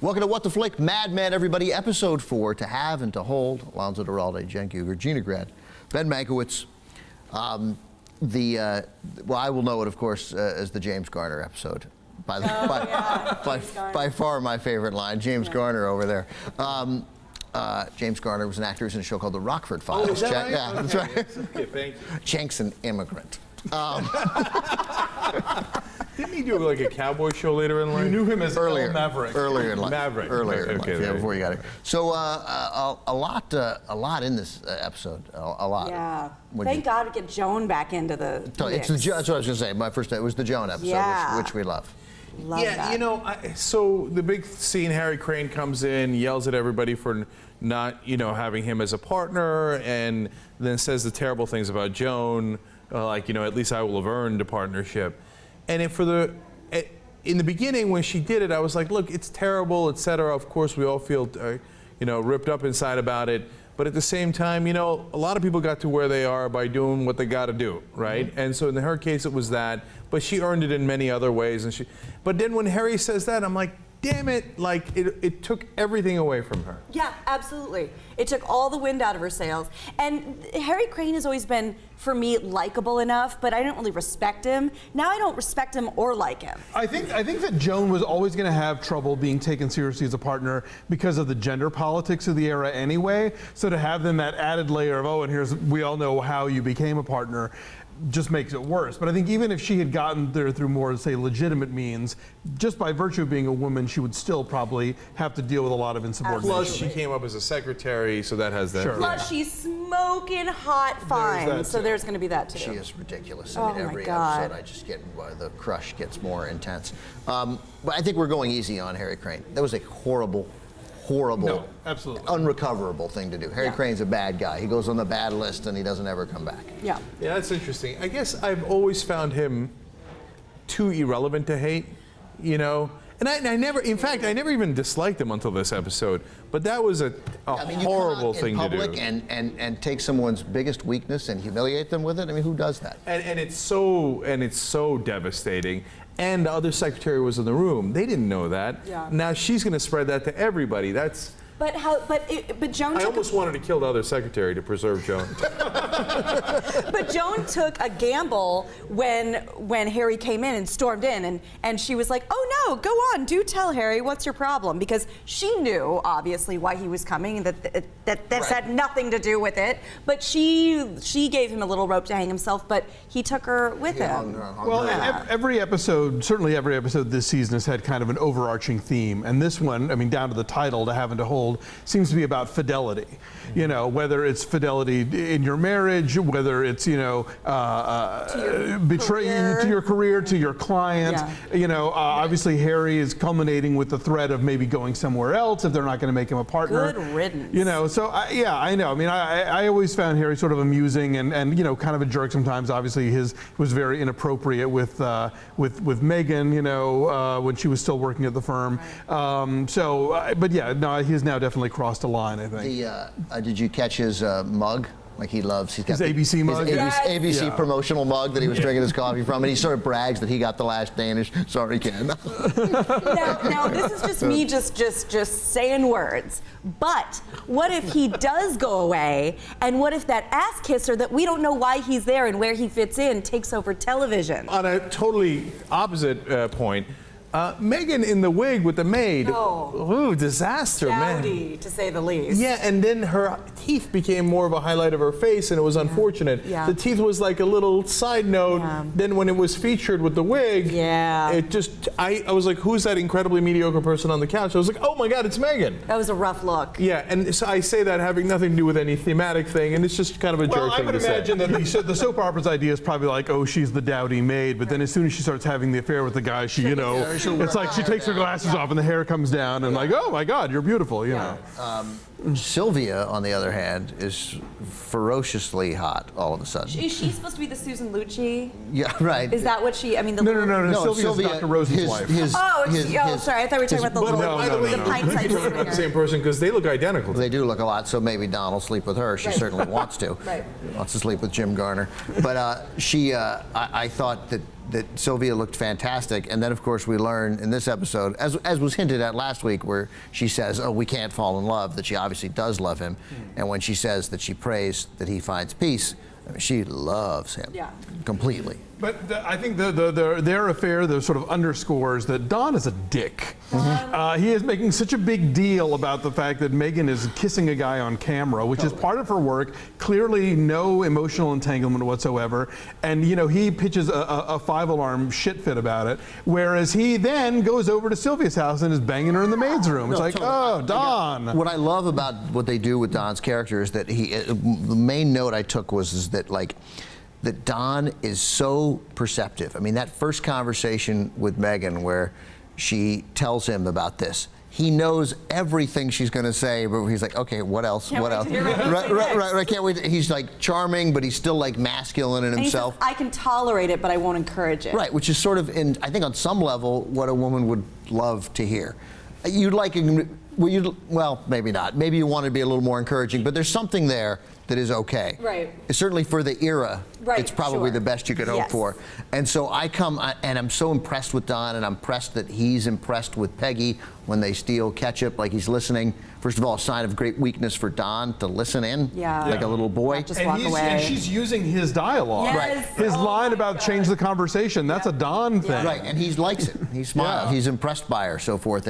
Welcome to What the Flick, Mad Men, everybody. Episode 4, To Have and to Hold. Alonso Duralde, Cenk Uygur, Gina Grad, Ben Mankiewicz. Well, I will know it, of course, as the James Garner episode. By far my favorite line, James Garner over there. James Garner was an actor in a show called The Rockford Files. Oh, is that right? Yeah, okay. that's right. Okay, thank you. Cenk's an immigrant. Didn't he do like a cowboy show later in life? You knew him as Earlier, Maverick. Earlier in life. Maverick. Earlier in life, Okay, yeah, before you got here. So a lot in this episode. A lot. Yeah. Thank God we get Joan back into the mix. That's what I was going to say. My first, it was the Joan episode, Yeah. which we love. Love Yeah, that. you know, so the big scene, Harry Crane comes in, yells at everybody for not, having him as a partner, and then says the terrible things about Joan, like, at least I will have earned a partnership. And in the beginning, when she did it, I was like, look, it's terrible, etc. Of course, we all feel, ripped up inside about it. But at the same time, a lot of people got to where they are by doing what they got to do, right? Mm-hmm. And so in her case, it was that. But she earned it in many other ways. But then when Harry says that, I'm like, damn it, like it took everything away from her. Yeah, absolutely. It took all the wind out of her sails. And Harry Crane has always been, for me, likable enough, but I didn't really respect him. Now I don't respect him or like him. I think that Joan was always going to have trouble being taken seriously as a partner because of the gender politics of the era anyway. So to have them that added layer of, and we all know how you became a partner, just makes it worse. But I think even if she had gotten there through more, say, legitimate means, just by virtue of being a woman, she would still probably have to deal with a lot of insubordination. Plus, she came up as a secretary, so that has that. Sure. Plus, she's smoking hot fine, so there's going to be that too. She is ridiculous. Oh, I mean, my every God. episode, I just get the crush gets more intense. But I think we're going easy on Harry Crane. That was a horrible, No, absolutely. unrecoverable thing to do. Harry Crane's a bad guy. He goes on the bad list and he doesn't ever come back. Yeah. Yeah, that's interesting. I guess I've always found him too irrelevant to hate, And I never, in fact, I never even disliked him until this episode. But that was a horrible thing to do. In public and take someone's biggest weakness and humiliate them with it. I mean, who does that? And it's so devastating. And the other secretary was in the room. They didn't know that. Yeah. Now she's going to spread that to everybody. That's. But Joan. I almost wanted to kill the other secretary to preserve Joan. But Joan took a gamble when Harry came in and stormed in, and she was like, "Oh no, go on, do tell Harry what's your problem," because she knew obviously why he was coming, and that this had nothing to do with it. But she gave him a little rope to hang himself, but he took her with him. Well, every episode, certainly every episode this season has had kind of an overarching theme, and this one, I mean, down to the title, To Have and to Hold, seems to be about fidelity. Whether it's fidelity in your marriage, whether it's betraying to your career, to your client. Yeah. Obviously Harry is culminating with the threat of maybe going somewhere else if they're not going to make him a partner. Good riddance. So I know. I mean, I always found Harry sort of amusing and kind of a jerk sometimes. Obviously, his was very inappropriate with Megan. When she was still working at the firm. But yeah, no, he's now definitely crossed a line, I think. Did you catch his mug? Like he's got his ABC mug? His ABC promotional mug that he was drinking his coffee from, and he sort of brags that he got the last Danish. Sorry, Ken. Now this is just me just saying words. But what if he does go away, and what if that ass kisser that we don't know why he's there and where he fits in takes over television? On a totally opposite point, Megan in the wig with the maid. Oh. Ooh, disaster, Dowdy, man. to say the least. Yeah, and then her teeth became more of a highlight of her face, and it was unfortunate. Yeah. The teeth was like a little side note. Yeah. Then when it was featured with the wig, it just, I was like, who's that incredibly mediocre person on the couch? I was like, oh my God, it's Megan. That was a rough look. Yeah, and so I say that having nothing to do with any thematic thing, and it's just kind of a jerk thing to say. I would imagine that the soap opera's idea is probably like, oh, she's the dowdy maid, but then as soon as she starts having the affair with the guy, it's like she takes her glasses off and the hair comes down and like, oh my God, you're beautiful, know. Sylvia, on the other hand, is ferociously hot all of a sudden. Is she supposed to be the Susan Lucci? Yeah, right. Is that what she? I mean, the No. Sylvia's Dr. Rosen's wife. Sorry, I thought we were talking about the pint-sized the same person because they look identical. They do look a lot, so maybe Don will sleep with her. She certainly wants to. Right. Wants to sleep with Jim Garner. But I thought that that Sylvia looked fantastic, and then of course we learn in this episode, as was hinted at last week, where she says, "Oh, we can't fall in love," that she obviously does love him, and when she says that she prays that he finds peace, I mean, she loves him completely. But I think their affair sort of underscores that Don is a dick. He is making such a big deal about the fact that Megan is kissing a guy on camera, which is part of her work. Clearly, no emotional entanglement whatsoever. And he pitches a five-alarm shit fit about it. Whereas he then goes over to Sylvia's house and is banging her in the maid's room. It's like, oh, Don. What I love about what they do with Don's character is that the main note I took was that that Don is so perceptive. I mean, that first conversation with Megan where she tells him about this, he knows everything she's going to say, but he's like, okay, what else? What else? Right. Can't wait. He's like charming, but he's still like masculine in himself. He says, I can tolerate it, but I won't encourage it. Right, which is sort of, I think on some level, what a woman would love to hear. You'd like, well, maybe not. Maybe you want to be a little more encouraging, but there's something there that is okay. Right. Certainly for the era, it's probably the best you could hope for. And so I come, and I'm so impressed with Don, and I'm impressed that he's impressed with Peggy when they steal ketchup, like he's listening. First of all, a sign of great weakness for Don to listen in, like a little boy. Not just walk away. And she's using his dialogue. Yes. Right. His line about change the conversation, that's a Don thing. Right, and he likes it. He smiles. He's impressed by her, so forth.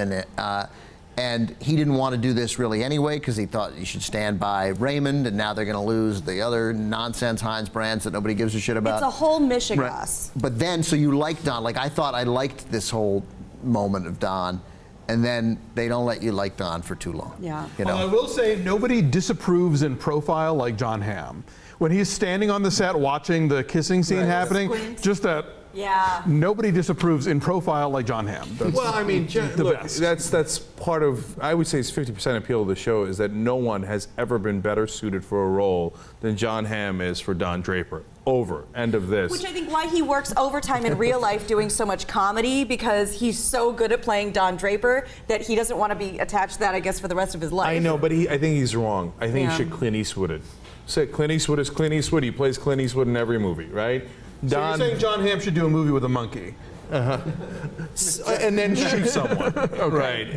And he didn't want to do this really anyway because he thought he should stand by Raymond, and now they're going to lose the other nonsense Heinz brands that nobody gives a shit about. It's a whole Michigas. But then, so you like Don. Like, I thought I liked this whole moment of Don, and then they don't let you like Don for too long. Yeah. I will say, nobody disapproves in Profile like John Hamm. When he's standing on the set watching the kissing scene happening, just that. Yeah. Nobody disapproves in Profile like John Hamm. Well, I mean, look, best. that's part of, I would say it's 50% appeal of the show is that no one has ever been better suited for a role than John Hamm is for Don Draper. Over. End of this. Which I think why he works overtime in real life doing so much comedy, because he's so good at playing Don Draper that he doesn't want to be attached to that, I guess, for the rest of his life. I know, but I think he's wrong. I think he should Clint Eastwood it. Say Clint Eastwood is Clint Eastwood. He plays Clint Eastwood in every movie, right? So you're saying John Hamm should do a movie with a monkey? And then shoot someone. Right.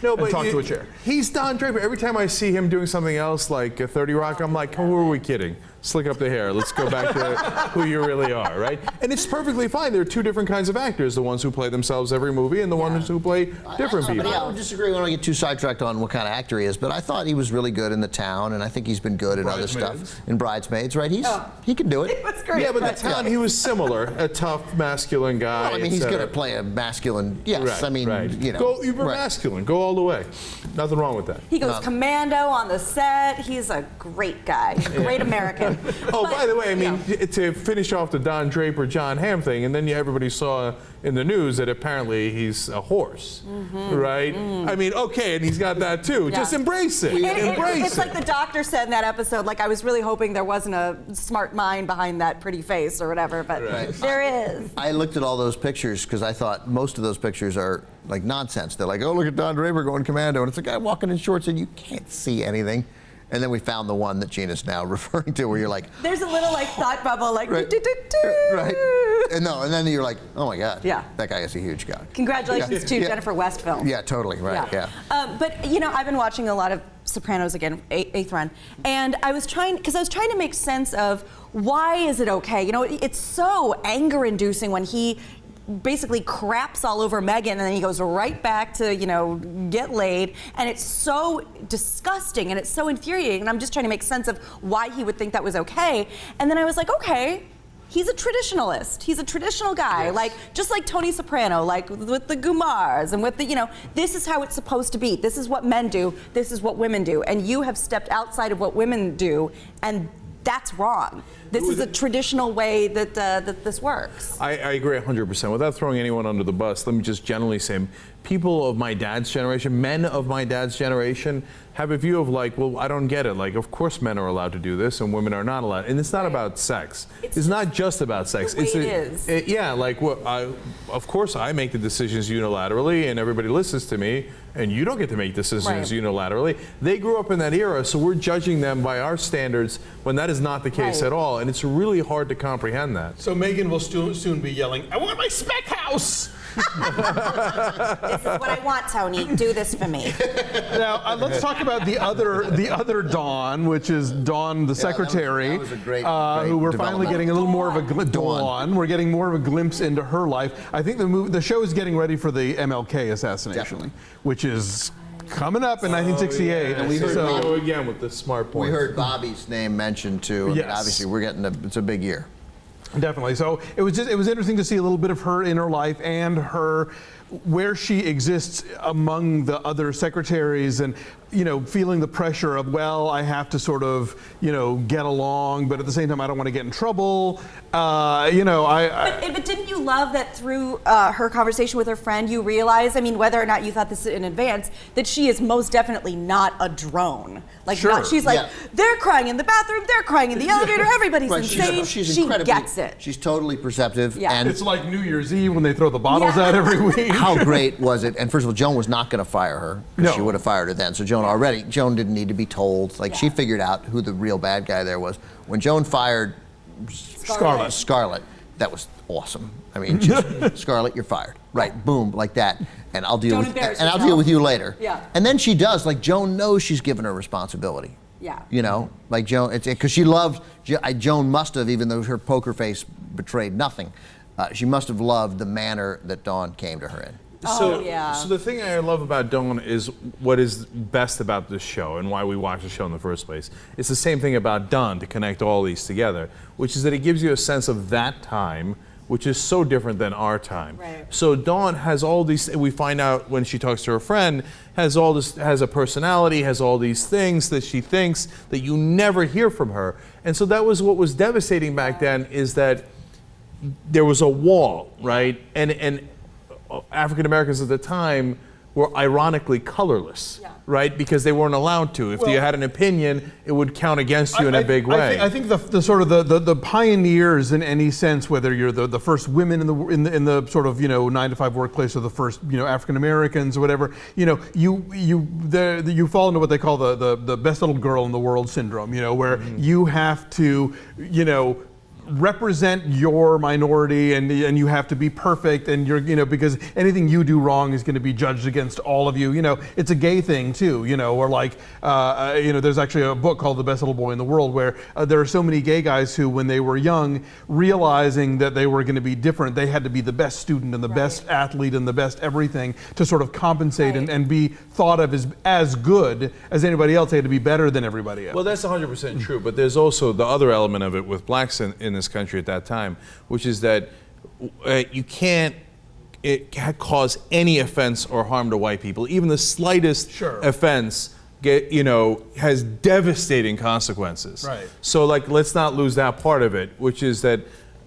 No, but and talk to a chair. He's Don Draper. Every time I see him doing something else like 30 Rock, I'm like, who are we kidding? Slick up the hair. Let's go back to who you really are, right? And it's perfectly fine. There are two different kinds of actors, the ones who play themselves every movie and the ones who play different people. I would disagree. We don't get too sidetracked on what kind of actor he is, but I thought he was really good in The Town, and I think he's been good in other stuff. In Bridesmaids, right? He can do it. It was great. Yeah, but The Town, he was similar. A tough, masculine guy. Well, I mean, he's going to play a masculine, Right, I mean, you know. Go uber masculine. Go all the way. Nothing wrong with that. He goes commando on the set. He's a great guy. Great American. Oh, by the way, I mean, to finish off the Don Draper, John Hamm thing, and then everybody saw in the news that apparently he's a horse, right? I mean, okay, and he's got that too. Just embrace it. Embrace it's it. like the doctor said in that episode, like, I was really hoping there wasn't a smart mind behind that pretty face or whatever, but there is. I looked at all those pictures because I thought most of those pictures are like nonsense. They're like, oh, look at Don Draper going commando, and it's a guy walking in shorts and you can't see anything. And then we found the one that Gina's now referring to, where you're like, there's a little like thought bubble, like right. And then you're like, oh my God, that guy is a huge guy. Congratulations to Jennifer Westphal. Yeah, totally, right, yeah. But I've been watching a lot of Sopranos again, eighth run, and I was trying to make sense of why is it okay? It's so anger-inducing when he basically craps all over Megan, and then he goes right back to, get laid, and it's so disgusting and it's so infuriating, and I'm just trying to make sense of why he would think that was okay. And then I was like, okay, he's a traditionalist. He's a traditional guy, just like Tony Soprano, like with the Gumars and with the, this is how it's supposed to be. This is what men do. This is what women do. And you have stepped outside of what women do, and that's wrong. This is a traditional way that this works. I agree 100%. Without throwing anyone under the bus, let me just generally say, people of my dad's generation, men of my dad's generation, have a view of like, well, I don't get it. Like, of course men are allowed to do this and women are not allowed. And it's not about sex. It's not just about sex. The way it is. Of course I make the decisions unilaterally and everybody listens to me. and you don't get to make decisions Right. unilaterally. They grew up in that era, so we're judging them by our standards when that is not the case Right. at all, and it's really hard to comprehend that. So Meghan will soon be yelling, "I want my spec house!" This is what I want, Tony. Do this for me. Now let's talk about the other Dawn, which is Dawn, the secretary, that was a great who we're finally development. getting a little more of a Dawn. We're getting more of a glimpse into her life. I think the show is getting ready for the MLK assassination, Definitely. which is coming up in 1968. And we heard So- go again with the smart We points. heard Bobby's name mentioned too. I mean, Yes. obviously, it's a big year. Definitely. So it was interesting to see a little bit of her inner life and her where she exists among the other secretaries, and feeling the pressure of, well, I have to sort of get along, but at the same time I don't want to get in trouble. But didn't you love that through her conversation with her friend, you realize, I mean, whether or not you thought this in advance, that she is most definitely not a drone. Like, Sure. she's like, Yeah. they're crying in the bathroom, they're crying in the elevator, everybody's Right, insane. she's She incredibly, gets it. She's totally perceptive. Yeah. And It's like New Year's Eve when they throw the bottles Yeah. out every week. how great was it? And first of all, Joan was not going to fire her. 'Cause No. She would have fired her then. So Joan didn't need to be told. Like, she figured out who the real bad guy there was. When Joan fired Scarlett, that was awesome. I mean, just, Scarlett, you're fired. Right, boom, like that. And I'll deal Don't with embarrass and I'll yourself. deal with you later. Yeah. And then she does. Like, Joan knows she's given her responsibility. Yeah. Like Joan, because she loved, Joan must have, even though her poker face betrayed nothing, she must have loved the manner that Dawn came to her in. So, yeah. so the thing I love about Dawn is what is best about this show and why we watch the show in the first place. It's the same thing about Dawn, to connect all these together, which is that it gives you a sense of that time, which is so different than our time. Right. So Dawn has all these, we find out when she talks to her friend, has a personality, has all these things that she thinks that you never hear from her. And so that was what was devastating back then, is that there was a wall, right? And African Americans at the time were ironically colorless, right? Because they weren't allowed to. If you had an opinion, it would count against you in a big way. I think the sort of the pioneers in any sense, whether you're the first women in the sort of 9-to-5 workplace, or the first African Americans or whatever, you fall into what they call the best little girl in the world syndrome, where you have to represent your minority, and you have to be perfect, and you're because anything you do wrong is going to be judged against all of you. It's a gay thing too, or like there's actually a book called The Best Little Boy in the World, where there are so many gay guys who, when they were young, realizing that they were going to be different, they had to be the best student and the best athlete and the best everything to sort of compensate and be thought of as good as anybody else. They had to be better than everybody else. Well, that's 100% true, but there's also the other element of it with blacks in this country at that time, which is that you can't cause any offense or harm to white people. Even the slightest offense has devastating consequences. Right. So, like, let's not lose that part of it, which is that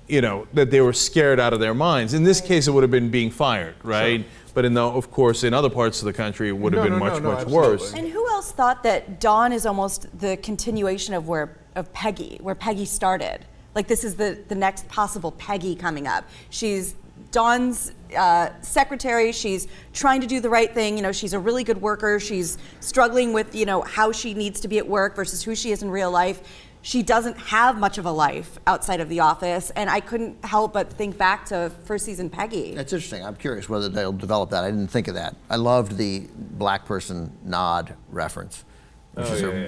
that they were scared out of their minds. In this case, it would have been being fired, right? Sure. But of course, in other parts of the country, it would have been much worse. And who else thought that Dawn is almost the continuation of where Peggy started? Like, this is the next possible Peggy coming up. She's Dawn's secretary. She's trying to do the right thing. She's a really good worker. She's struggling with, how she needs to be at work versus who she is in real life. She doesn't have much of a life outside of the office, and I couldn't help but think back to first season Peggy. That's interesting. I'm curious whether they'll develop that. I didn't think of that. I loved the black person nod reference,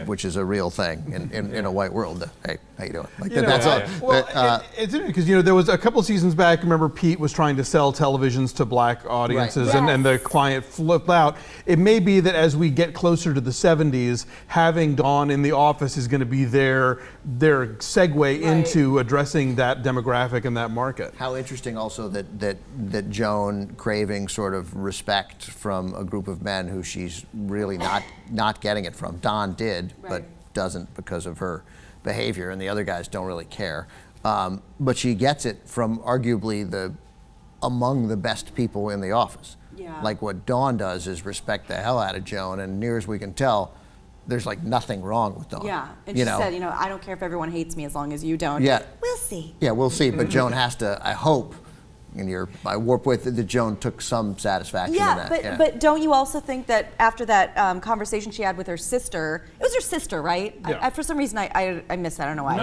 which is a real thing in a white world. Hey, how you doing? Like that's all. Well, it's interesting because there was a couple seasons back. Remember, Pete was trying to sell televisions to black audiences, Right. and the client flipped out. It may be that as we get closer to the 70s, having Dawn in the office is going to be their segue into addressing that demographic and that market. How interesting also that Joan craving sort of respect from a group of men who she's really not getting it from. Don did, but doesn't because of her behavior, and the other guys don't really care. But she gets it from arguably among the best people in the office. Yeah. Like, what Dawn does is respect the hell out of Joan, and near as we can tell, there's like nothing wrong with Dawn. Yeah, and she said, I don't care if everyone hates me as long as you don't. Yeah. We'll see. Yeah, we'll see. But Joan has to, I hope, And I warp with that Joan took some satisfaction in that. But don't you also think that after that conversation she had with her sister, it was her sister, right? Yeah. For some reason, I missed that. I don't know why.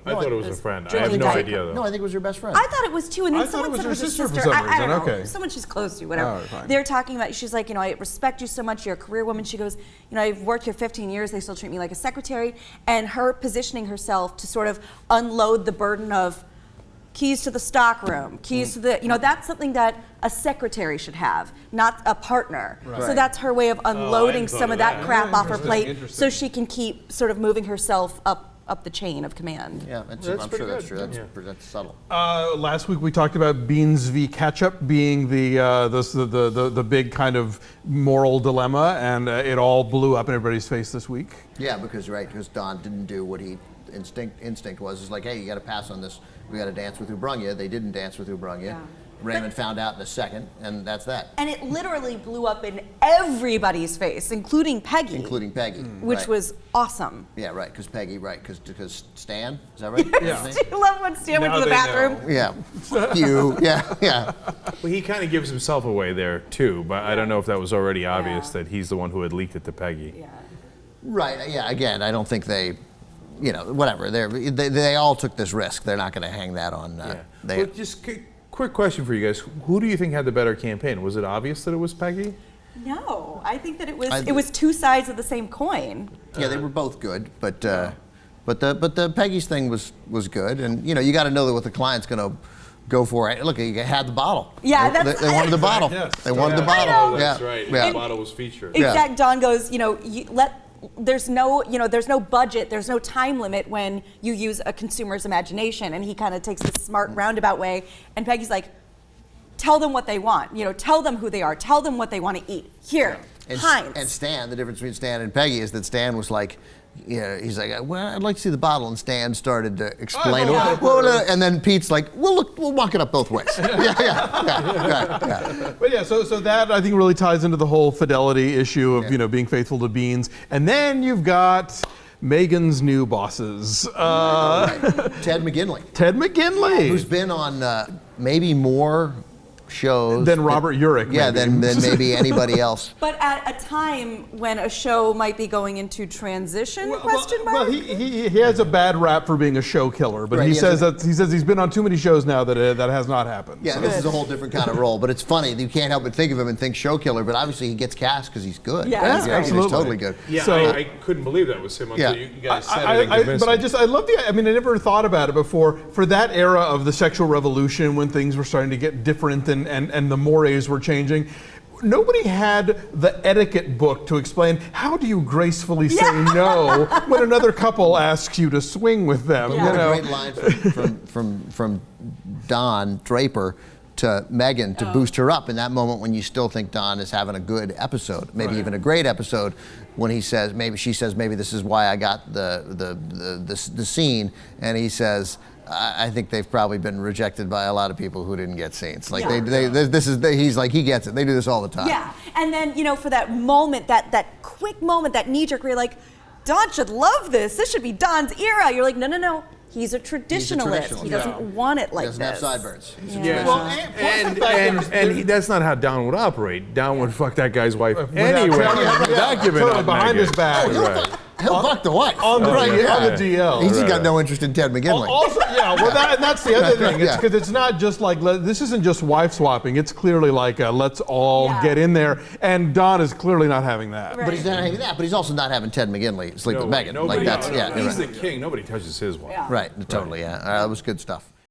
I thought it was a friend. I Julie have no Dyke. idea though. No, I think it was your best friend. I thought it was too, and then I thought someone it was said it her was her sister for sister. some I don't reason. know. Okay. Someone she's close to, whatever. Oh, fine. They're talking about. She's like, I respect you so much. You're a career woman. She goes, I've worked here 15 years. They still treat me like a secretary. And her positioning herself to sort of unload the burden of keys to the stockroom, keys to the, that's something that a secretary should have, not a partner. Right. So that's her way of unloading thought some of of that that. crap off her Interesting, plate, interesting. so she can keep sort of moving herself up the chain of command. Yeah, I'm That's sure pretty that's good. true. That's subtle. Last week we talked about beans v ketchup being the big kind of moral dilemma, and it all blew up in everybody's face this week. Yeah, because Don didn't do what he instinct was. It's like, hey, you got to pass on this. We got to dance with who brung you. They didn't dance with who brung you. Yeah. Raymond found out in a second, and that's that. And it literally blew up in everybody's face, including Peggy. Right. Was awesome. Yeah, right. Because Peggy, right? Because Stan, is that right? Yeah. His Do name? you love when Stan went Now to the they bathroom? know. Yeah. Fuck you. Yeah. Well, he kind of gives himself away there too, but I don't know if that was already obvious Yeah. that he's the one who had leaked it to Peggy. Yeah. Right. Yeah. Again, I don't think they, whatever. They all took this risk. They're not going to hang that on. Well, just quick question for you guys: who do you think had the better campaign? Was it obvious that it was Peggy? No, I think that it was two sides of the same coin. Yeah, they were both good, but the Peggy's thing was good, and you got to know that what the client's going to go for. Look, you had the bottle. Yeah, they wanted the bottle. Yes. They wanted the I know. bottle. Oh, that's Yeah. right. Yeah. The bottle was featured. Exact. Don goes, there's no budget, there's no time limit when you use a consumer's imagination, and he kind of takes this smart roundabout way, and Peggy's like, tell them what they want, tell them who they are, tell them what they want to eat. Here, Heinz. And Stan, the difference between Stan and Peggy is that Stan was like, he's like, well, I'd like to see the bottle, and Stan started to explain. And then Pete's like, well, look, we'll walk it up both ways. Yeah. But yeah, so that I think really ties into the whole fidelity issue of being faithful to Beans, and then you've got Megan's new bosses, Ted McGinley, who's been on maybe more shows than Robert Urich. Yeah, maybe. than maybe anybody else. But at a time when a show might be going into transition, question mark? Well, he has a bad rap for being a show killer, but Right, he says he's been on too many shows now that has not happened. Yeah, So- this is a whole different kind of role, but it's funny. You can't help but think of him and think show killer, but obviously he gets cast because he's good. Yeah, He's absolutely. totally good. Yeah, So- I couldn't believe that was him until you guys said it and convinced But me. I love I never thought about it before. For that era of the sexual revolution, when things were starting to get different and the mores were changing, nobody had the etiquette book to explain how do you gracefully say no when another couple asks you to swing with them. What a great line from Don Draper to Megan to boost her up in that moment when you still think Don is having a good episode, maybe even a great episode, when he says, she says, maybe this is why I got the scene, and he says, I think they've probably been rejected by a lot of people who didn't get scenes. Like he's like, he gets it. They do this all the time. Yeah, and then for that moment, that quick moment, that knee jerk, where you're like, Don should love this. This should be Don's era. You're like, no. He's a traditionalist. He doesn't want it like He doesn't have sideburns. He's a Yeah. traditionalist. And that's not how Don would operate. Don would fuck that guy's wife anyway. Without giving Totally up behind Megan. his back. Right. He'll fuck the wife. On the yeah. DL. He's got no interest in Ted McGinley. Also, that's the other thing. It's Yeah. because it's not just like, this isn't just wife swapping. It's clearly like, let's all get in there. And Don is clearly not having that. Right. But he's not having that. But he's also not having Ted McGinley sleep with Megan. Nobody, Like that's he's the king. Nobody touches his wife. Yeah. right. Totally. Yeah. That was good stuff.